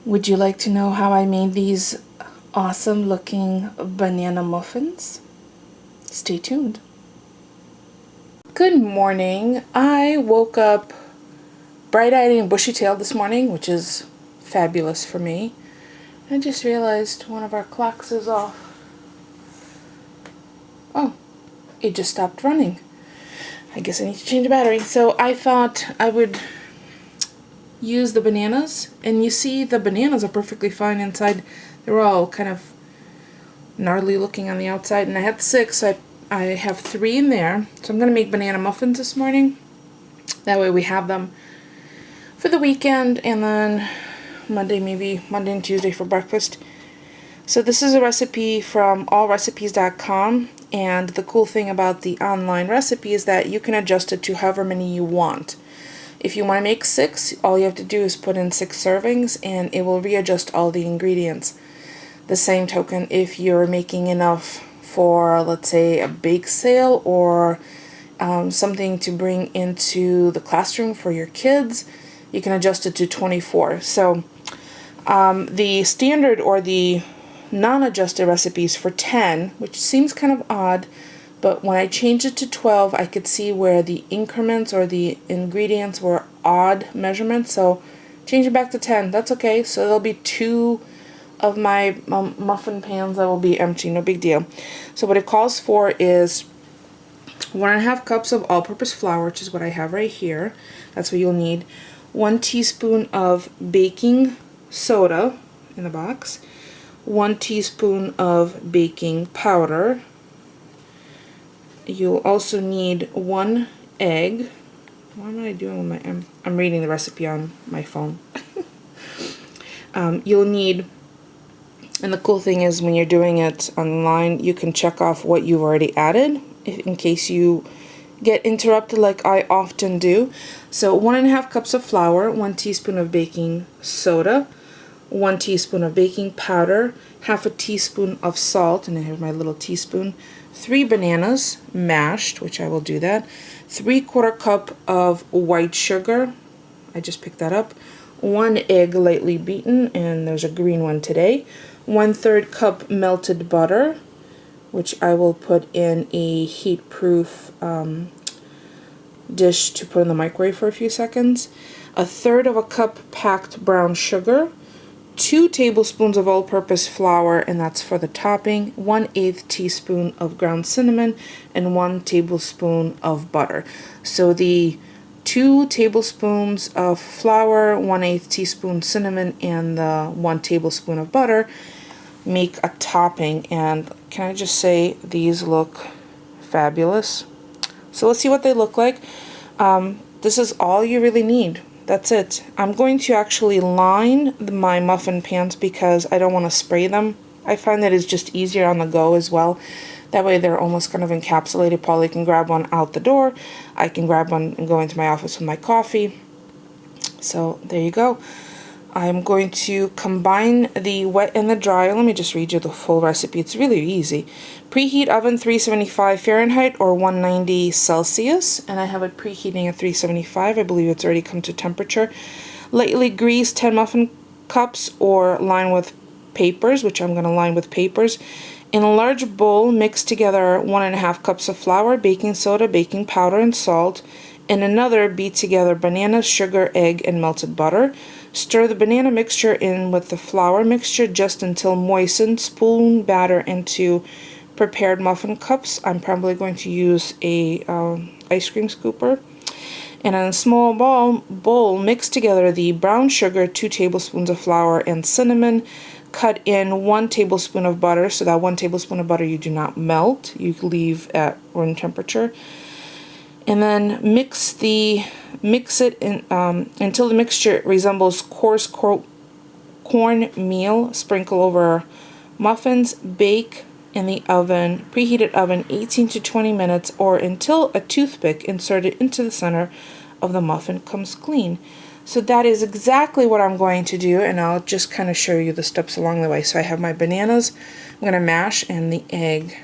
Would you like to know how I made these awesome looking banana muffins? Stay tuned. Good morning. I woke up bright-eyed and bushy-tailed this morning, which is fabulous for me. I just realized one of our clocks is off. Oh, it just stopped running. I guess I need to change the battery. So I thought I would use the bananas, and you see the bananas are perfectly fine inside. They're all kind of gnarly looking on the outside, and I had 6. I have 3 in there, so I'm going to make banana muffins this morning. That way we have them for the weekend, and then maybe Monday and Tuesday for breakfast. So this is a recipe from allrecipes.com, and the cool thing about the online recipe is that you can adjust it to however many you want. If you want to make 6, all you have to do is put in 6 servings and it will readjust all the ingredients. The same token, if you're making enough for, let's say, a bake sale or something to bring into the classroom for your kids, you can adjust it to 24. So the standard or the non-adjusted recipes for 10, which seems kind of odd, but when I changed it to 12, I could see where the increments or the ingredients were odd measurements. So change it back to 10. That's okay. So there'll be 2 of my muffin pans that will be empty. No big deal. So what it calls for is 1.5 cups of all-purpose flour, which is what I have right here. That's what you'll need. 1 teaspoon of baking soda in the box. 1 teaspoon of baking powder. You'll also need 1 egg. What am I doing with my... I'm reading the recipe on my phone. You'll need... And the cool thing is when you're doing it online, you can check off what you've already added in case you get interrupted like I often do. So 1.5 cups of flour, 1 teaspoon of baking soda, 1 teaspoon of baking powder, 1/2 teaspoon of salt, and I have my little teaspoon, 3 bananas mashed, which I will do that, 3/4 cup of white sugar, I just picked that up, 1 egg lightly beaten, and there's a green one today, 1/3 cup melted butter, which I will put in a heat-proof dish to put in the microwave for a few seconds, 1/3 cup packed brown sugar, 2 tablespoons of all-purpose flour, and that's for the topping, 1/8 teaspoon of ground cinnamon, and 1 tablespoon of butter. So the 2 tablespoons of flour, 1/8 teaspoon cinnamon, and the 1 tablespoon of butter make a topping. And can I just say, these look fabulous. So let's see what they look like. This is all you really need. That's it. I'm going to actually line my muffin pans because I don't want to spray them. I find that it's just easier on the go as well. That way they're almost kind of encapsulated. Probably can grab one out the door. I can grab one and go into my office with my coffee. So there you go. I'm going to combine the wet and the dry. Let me just read you the full recipe. It's really easy. Preheat oven 375 Fahrenheit or 190 Celsius. And I have it preheating at 375. I believe it's already come to temperature. Lightly grease 10 muffin cups or line with papers, which I'm going to line with papers. In a large bowl, mix together 1.5 cups of flour, baking soda, baking powder, and salt. In another, beat together bananas, sugar, egg, and melted butter. Stir the banana mixture in with the flour mixture just until moistened. Spoon batter into prepared muffin cups. I'm probably going to use a ice cream scooper. And in a small bowl, mix together the brown sugar, 2 tablespoons of flour, and cinnamon. Cut in 1 tablespoon of butter. So that 1 tablespoon of butter you do not melt. You leave at room temperature. And then mix it in, until the mixture resembles coarse cornmeal. Sprinkle over muffins. Bake in the oven, preheated oven, 18 to 20 minutes, or until a toothpick inserted into the center of the muffin comes clean. So that is exactly what I'm going to do, and I'll just kind of show you the steps along the way. So I have my bananas. I'm going to mash, and the egg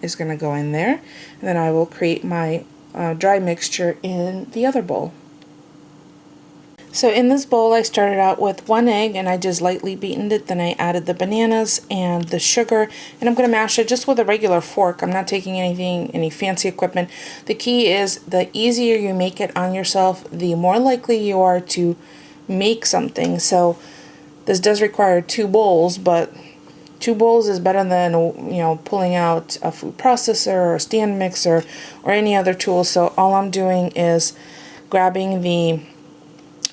is going to go in there. And then I will create my dry mixture in the other bowl. So in this bowl, I started out with 1 egg and I just lightly beaten it. Then I added the bananas and the sugar, and I'm going to mash it just with a regular fork. I'm not taking any fancy equipment. The key is the easier you make it on yourself, the more likely you are to make something. So this does require 2 bowls, but 2 bowls is better than, pulling out a food processor or a stand mixer or any other tool. So all I'm doing is grabbing the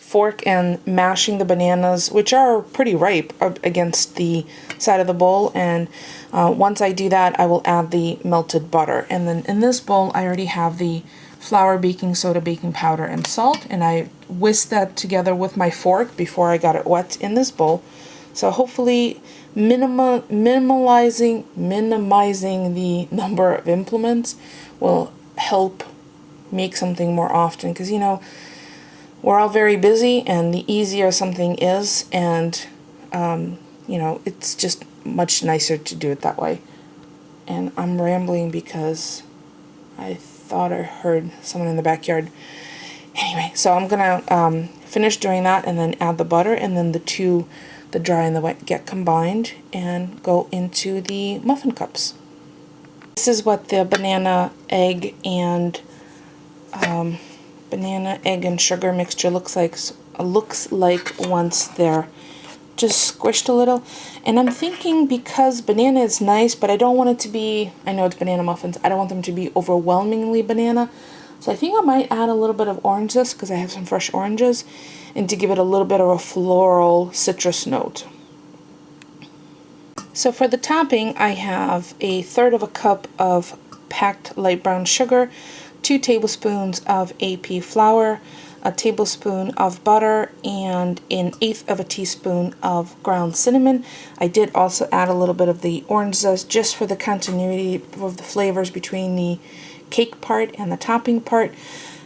fork and mashing the bananas, which are pretty ripe, up against the side of the bowl. And once I do that, I will add the melted butter. And then in this bowl, I already have the flour, baking soda, baking powder, and salt. And I whisked that together with my fork before I got it wet in this bowl. So hopefully minimizing the number of implements will help make something more often. Because, we're all very busy, and the easier something is, and it's just much nicer to do it that way. And I'm rambling because I thought I heard someone in the backyard. Anyway, so I'm gonna finish doing that and then add the butter, and then the dry and the wet get combined and go into the muffin cups. This is what the banana, egg, and sugar mixture looks like once they're just squished a little. And I'm thinking, because banana is nice, but I don't want it to be, I know it's banana muffins, I don't want them to be overwhelmingly banana. So I think I might add a little bit of orange zest, because I have some fresh oranges, and to give it a little bit of a floral citrus note. So for the topping, I have 1/3 cup of packed light brown sugar, 2 tablespoons of AP flour, a tablespoon of butter, and 1/8 teaspoon of ground cinnamon. I did also add a little bit of the orange zest just for the continuity of the flavors between the cake part and the topping part.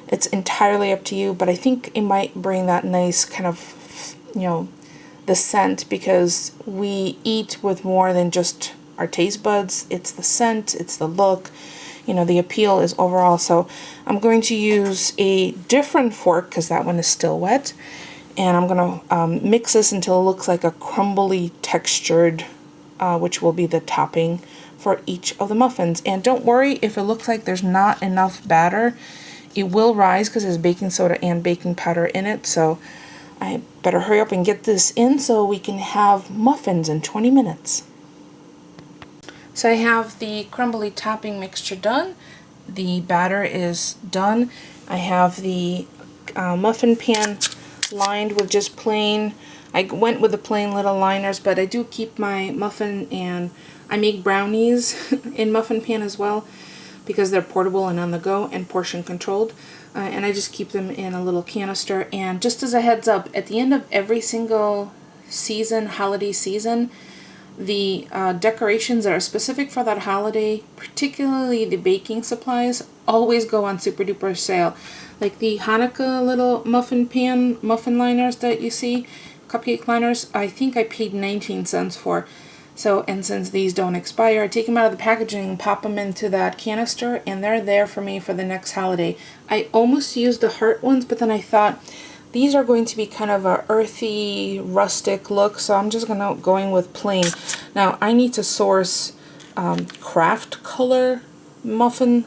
It's entirely up to you, but I think it might bring that nice kind of, the scent, because we eat with more than just our taste buds. It's the scent, it's the look, the appeal is overall. So I'm going to use a different fork because that one is still wet, and I'm going to mix this until it looks like a crumbly textured, which will be the topping for each of the muffins. And don't worry if it looks like there's not enough batter. It will rise because there's baking soda and baking powder in it, so I better hurry up and get this in so we can have muffins in 20 minutes. So I have the crumbly topping mixture done. The batter is done. I have the muffin pan lined with just plain. I went with the plain little liners, but I do keep my muffin, and I make brownies in muffin pan as well, because they're portable and on the go and portion controlled. And I just keep them in a little canister. And just as a heads up, at the end of every single season, holiday season, the decorations that are specific for that holiday, particularly the baking supplies, always go on super duper sale. Like the Hanukkah little muffin liners that you see, cupcake liners, I think I paid 19 cents for. So, and since these don't expire, I take them out of the packaging and pop them into that canister, and they're there for me for the next holiday. I almost used the heart ones, but then I thought these are going to be kind of a earthy, rustic look, so I'm just going with plain. Now, I need to source craft color muffin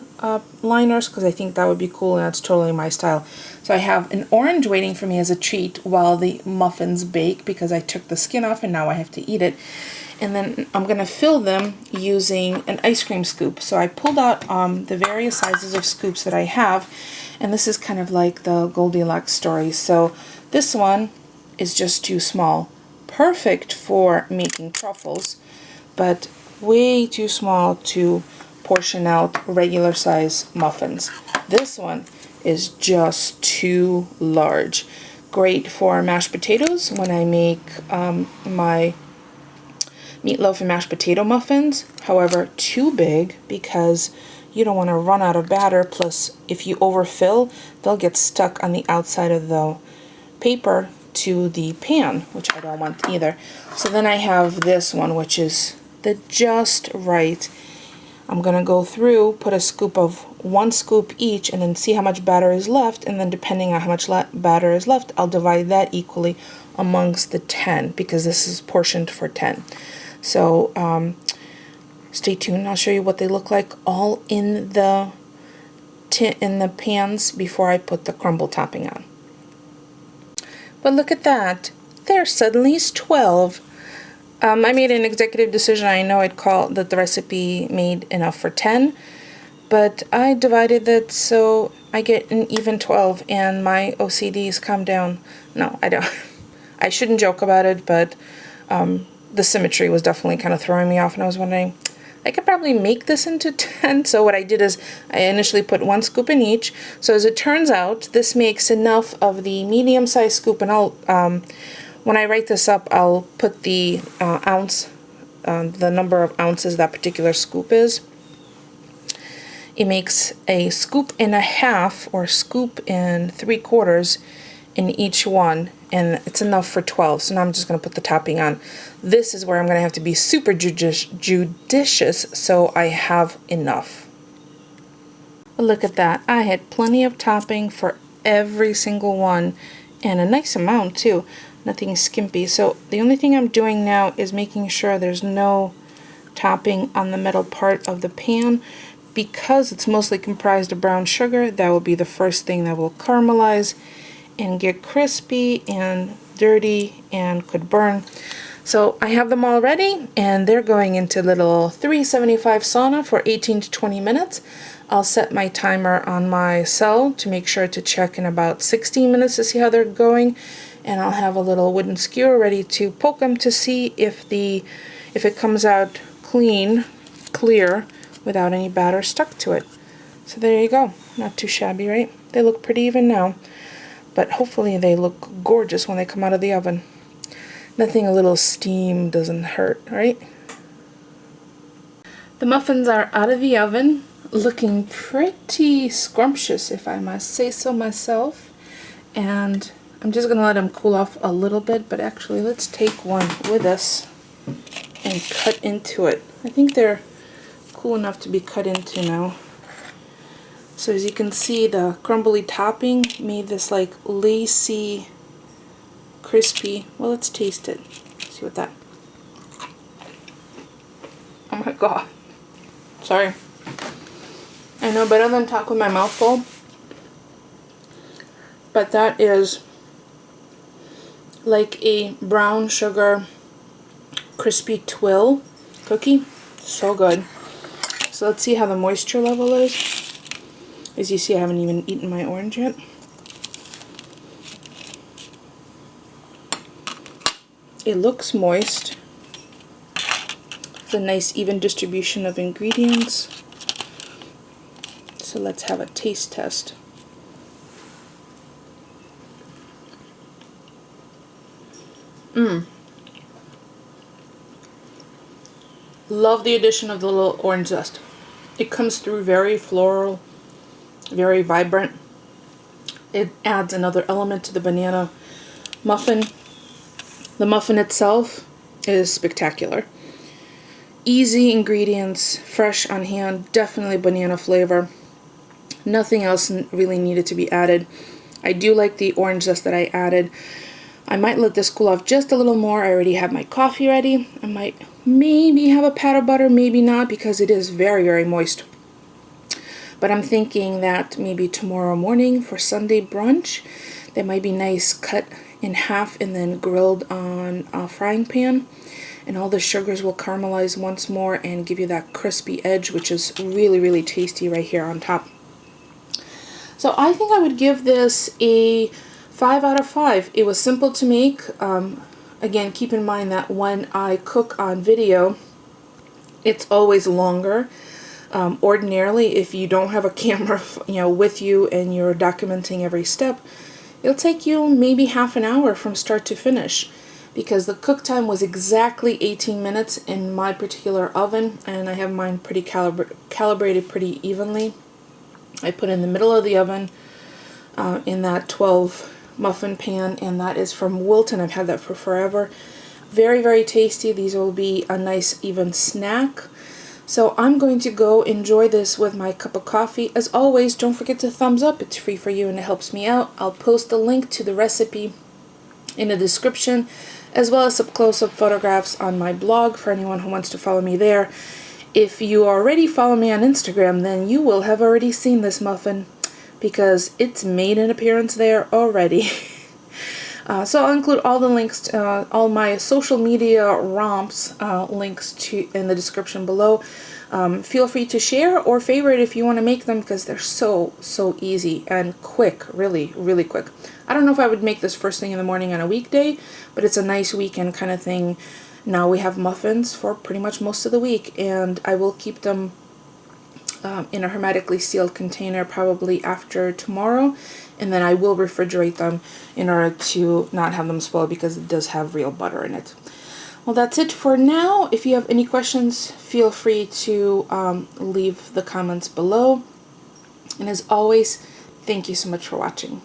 liners, because I think that would be cool, and that's totally my style. So I have an orange waiting for me as a treat while the muffins bake, because I took the skin off and now I have to eat it. And then I'm going to fill them using an ice cream scoop. So I pulled out the various sizes of scoops that I have, and this is kind of like the Goldilocks story. So this one is just too small. Perfect for making truffles, but way too small to portion out regular size muffins. This one is just too large. Great for mashed potatoes when I make my meatloaf and mashed potato muffins. However, too big because you don't want to run out of batter. Plus, if you overfill, they'll get stuck on the outside of the paper to the pan, which I don't want either. So then I have this one, which is the just right. I'm going to go through, put a scoop of 1 scoop each and then see how much batter is left, and then depending on how much batter is left, I'll divide that equally amongst the 10 because this is portioned for 10. So stay tuned. I'll show you what they look like all in the pans before I put the crumble topping on. But look at that. There suddenly is 12. I made an executive decision. I know I'd call that the recipe made enough for 10, but I divided it so I get an even 12 and my OCDs calm down. No, I don't. I shouldn't joke about it, but the symmetry was definitely kind of throwing me off, and I was wondering, I could probably make this into 10. So what I did is I initially put 1 scoop in each. So as it turns out, this makes enough of the medium-sized scoop, and I'll when I write this up, I'll put the ounce, the number of ounces that particular scoop is. It makes a scoop and a half or scoop and 3/4 in each one, and it's enough for 12. So now I'm just going to put the topping on. This is where I'm going to have to be super judicious so I have enough. Look at that. I had plenty of topping for every single one, and a nice amount too. Nothing skimpy. So the only thing I'm doing now is making sure there's no topping on the metal part of the pan. Because it's mostly comprised of brown sugar, that will be the first thing that will caramelize and get crispy and dirty and could burn. So I have them all ready, and they're going into little 375 sauna for 18 to 20 minutes. I'll set my timer on my cell to make sure to check in about 16 minutes to see how they're going, and I'll have a little wooden skewer ready to poke them to see if it comes out clear, without any batter stuck to it. So there you go. Not too shabby, right? They look pretty even now, but hopefully they look gorgeous when they come out of the oven. Nothing a little steam doesn't hurt, right? The muffins are out of the oven, looking pretty scrumptious, if I must say so myself. And I'm just going to let them cool off a little bit, but actually let's take one with us and cut into it. I think they're cool enough to be cut into now. So as you can see, the crumbly topping made this like lacy, crispy. Well, let's taste it. See what that. Oh my god. Sorry. I know, better than talk with my mouth full. But that is like a brown sugar crispy twill cookie. So good. So let's see how the moisture level is. As you see, I haven't even eaten my orange yet. It looks moist. It's a nice even distribution of ingredients. So let's have a taste test. Love the addition of the little orange zest. It comes through very floral, very vibrant. It adds another element to the banana muffin. The muffin itself is spectacular. Easy ingredients, fresh on hand, definitely banana flavor. Nothing else really needed to be added. I do like the orange zest that I added. I might let this cool off just a little more. I already have my coffee ready. I might maybe have a pat of butter, maybe not, because it is very, very moist. But I'm thinking that maybe tomorrow morning for Sunday brunch, they might be nice cut in half and then grilled on a frying pan. And all the sugars will caramelize once more and give you that crispy edge, which is really, really tasty right here on top. So I think I would give this a 5 out of 5. It was simple to make. Again, keep in mind that when I cook on video, it's always longer. Ordinarily, if you don't have a camera, with you and you're documenting every step, it'll take you maybe half an hour from start to finish, because the cook time was exactly 18 minutes in my particular oven, and I have mine pretty calibrated pretty evenly. I put in the middle of the oven in that 12 muffin pan, and that is from Wilton. I've had that for forever. Very, very tasty. These will be a nice even snack. So I'm going to go enjoy this with my cup of coffee. As always, don't forget to thumbs up. It's free for you and it helps me out. I'll post a link to the recipe in the description, as well as some close-up photographs on my blog for anyone who wants to follow me there. If you already follow me on Instagram, then you will have already seen this muffin because it's made an appearance there already. So I'll include all the links to all my social media romps links to in the description below. Feel free to share or favorite if you want to make them because they're so easy and quick, really quick. I don't know if I would make this first thing in the morning on a weekday, but it's a nice weekend kind of thing. Now we have muffins for pretty much most of the week, and I will keep them in a hermetically sealed container probably after tomorrow, and then I will refrigerate them in order to not have them spoil because it does have real butter in it. Well, that's it for now. If you have any questions, feel free to leave the comments below. And as always, thank you so much for watching.